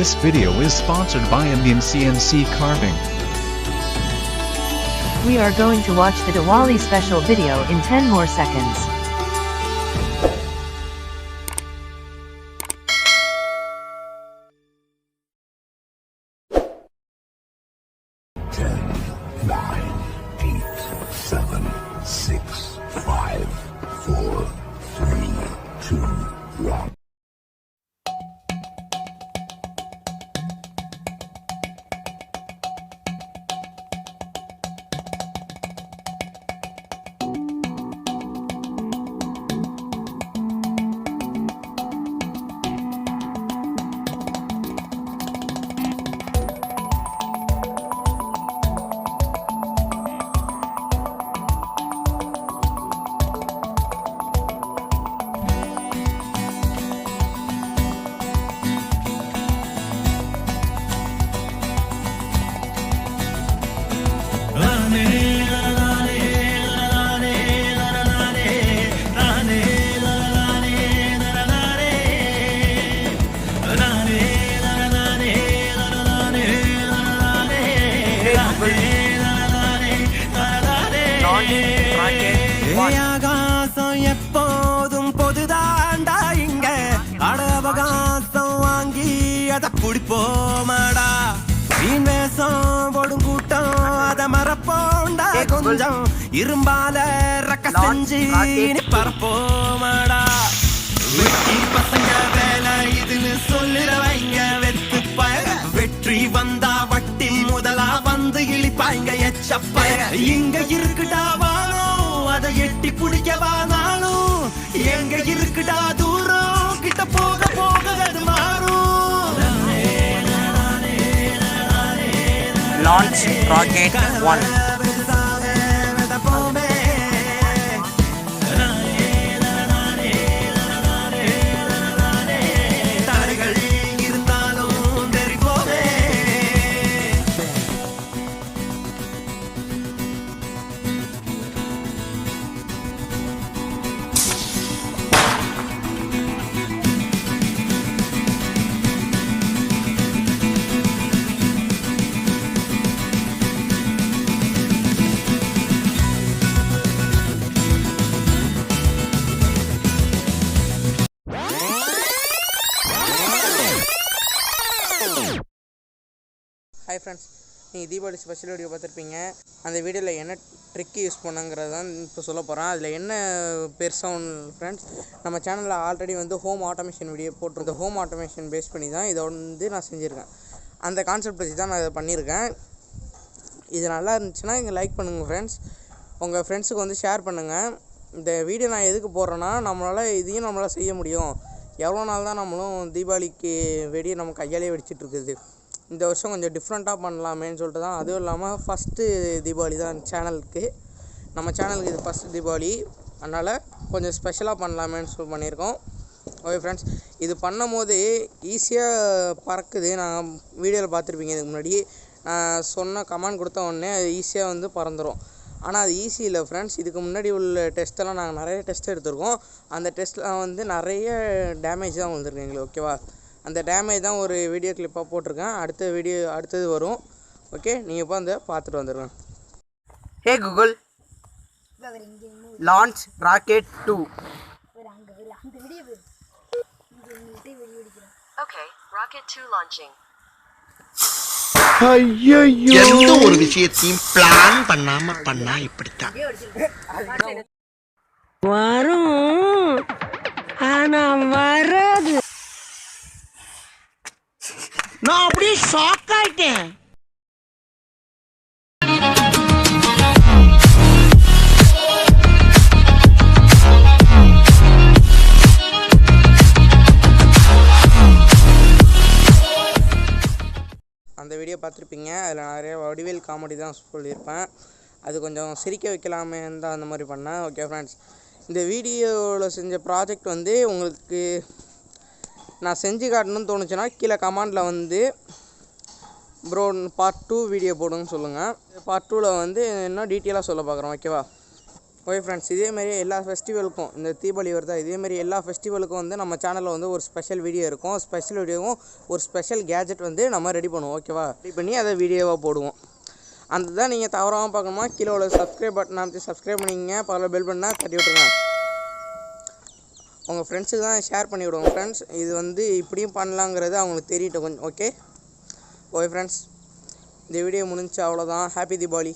This video is sponsored by Indian CNC Carving. We are going to watch the Diwali special video in 10 more seconds. ஆகாசம் எப்போதும் பொதுதாண்டா இங்க அடவகாசம் வாங்கி அத குடிப்போமாடா வீண் வேஷம் போடும் கூட்டம் அத மறப்போண்டா கொஞ்சம் இரும்பால ரக்க செஞ்சு பரப்போமாடா வெற்றி பசங்க வேலை இதுன்னு சொல்லுறவங்க வெத்து பய வெற்றி வந்தா வட்டி முதலா வந்து இழிப்பாங்க எச்சப்பய இங்க இருக்குடா அதை எட்டி பிடிக்கவானாலும் எங்க இருக்குடா தூரம் கிட்ட போக போக அது மாறும். Launch Rocket 1. ஹாய் ஃப்ரெண்ட்ஸ், நீங்கள் தீபாவளி ஸ்பெஷல் வீடியோ பார்த்துருப்பீங்க. அந்த வீடியோவில் என்ன ட்ரிக் யூஸ் பண்ணங்கிறது தான் இப்போ சொல்ல போகிறேன். அதில் என்ன பெருசாக ஃப்ரெண்ட்ஸ், நம்ம சேனலில் ஆல்ரெடி வந்து ஹோம் ஆட்டோமேஷன் வீடியோ போட்டிருக்கோம். ஹோம் ஆட்டோமேஷன் பேஸ் பண்ணி தான் இதை வந்து நான் செஞ்சுருக்கேன். அந்த கான்செப்ட் வச்சு தான் நான் இதை பண்ணியிருக்கேன். இது நல்லா இருந்துச்சுன்னா இங்கே லைக் பண்ணுங்கள் ஃப்ரெண்ட்ஸ். உங்கள் ஃப்ரெண்ட்ஸுக்கு வந்து ஷேர் பண்ணுங்கள். இந்த வீடியோ நான் எதுக்கு போடுறேன்னா, இதையும் நம்மளால் செய்ய முடியும். எவ்வளோ நாள் தான் நம்மளும் தீபாவளிக்கு வெடியை நம்ம கையாலே வெடிச்சிட்ருக்குது. இந்த வருஷம் கொஞ்சம் டிஃப்ரெண்ட்டாக பண்ணலாமேன்னு சொல்லிட்டு தான். அதுவும் இல்லாமல் ஃபஸ்ட்டு தீபாவளி தான் நம்ம சேனலுக்கு இது ஃபஸ்ட்டு தீபாவளி. அதனால் கொஞ்சம் ஸ்பெஷலாக பண்ணலாமேன்னு பண்ணியிருக்கோம். ஓகே ஃப்ரெண்ட்ஸ், இது பண்ணும் போது ஈஸியாக பறக்குது. நான் வீடியோவில் பார்த்துருப்பீங்க. இதுக்கு முன்னாடி நான் சொன்ன கமெண்ட் கொடுத்த உடனே அது ஈஸியாக வந்து பறந்துடும். ஆனால் அது ஈஸி இல்லை ஃப்ரெண்ட்ஸ். இதுக்கு முன்னாடி உள்ள டெஸ்ட்டெல்லாம் நாங்கள் நிறைய டெஸ்ட் எடுத்திருக்கோம். அந்த டெஸ்ட்டில் வந்து நிறைய டேமேஜ் தான் வந்திருக்கு எங்களுக்கு. ஓகேவா, அந்த டேமேஜ் தான் ஒரு வீடியோ கிளிப்பாக போட்டிருக்கேன். அடுத்தது வரும். ஓகே, நீங்கள் இப்போ வந்து பார்த்துட்டு வந்துடுங்க. Hey Google, launch Rocket 2. Okay, Rocket 2 launching. ஐயோ, எந்த ஒரு விஷயத்தையும் பிளான் பண்ணாம பண்ணா இப்படித்தான் வரும். ஆனா வராது. நான் அப்படியே ஷாக் ஆயிட்டேன். அந்த வீடியோ பார்த்துருப்பீங்க. அதில் நிறைய வடிவேல் காமெடி தான் சொல்லியிருப்பேன். அது கொஞ்சம் சிரிக்க வைக்கலாமே தான் அந்த மாதிரி பண்ணேன். ஓகே ஃப்ரெண்ட்ஸ், இந்த வீடியோவில் செஞ்ச ப்ராஜெக்ட் வந்து உங்களுக்கு நான் செஞ்சு காட்டணும்னு தோணுச்சுன்னா கீழே கமெண்டில் வந்து ப்ரோ பார்ட் 2 வீடியோ போடுங்கன்னு சொல்லுங்கள். பார்ட் 2ல் வந்து இன்னும் டீட்டெயிலாக சொல்ல பார்க்குறோம். ஓகேவா, ஓகே ஃப்ரெண்ட்ஸ், இதேமாரி எல்லா ஃபெஸ்டிவலுக்கும் இந்த தீபாவளி வருதா, இதேமாரி எல்லா ஃபெஸ்டிவலுக்கும் வந்து நம்ம சேனலில் வந்து ஒரு ஸ்பெஷல் வீடியோ இருக்கும். ஸ்பெஷல் வீடியோவும் ஒரு ஸ்பெஷல் கேஜெட் வந்து நம்ம ரெடி பண்ணுவோம். ஓகேவா? ரெடி பண்ணி அதை வீடியோவாக போடுவோம். அந்த தான் நீங்கள் தவறாமல் பார்க்கணுமா, கீழே உள்ள சப்ஸ்கிரைப் பட்டன் அமைத்து சப்ஸ்கிரைப் பண்ணிங்க, பக்கத்தில் பெல் பண்ணால் தட்டி விட்ருங்க. உங்கள் ஃப்ரெண்ட்ஸுக்கு தான் ஷேர் பண்ணி விடுவோங்க ஃப்ரெண்ட்ஸ். இது வந்து இப்படியும் பண்ணலாங்கிறது அவங்களுக்கு தெரியட்டும் கொஞ்சம். ஓகே ஃப்ரெண்ட்ஸ், இந்த வீடியோ முடிஞ்சு அவ்வளோதான். ஹாப்பி தீபாவளி.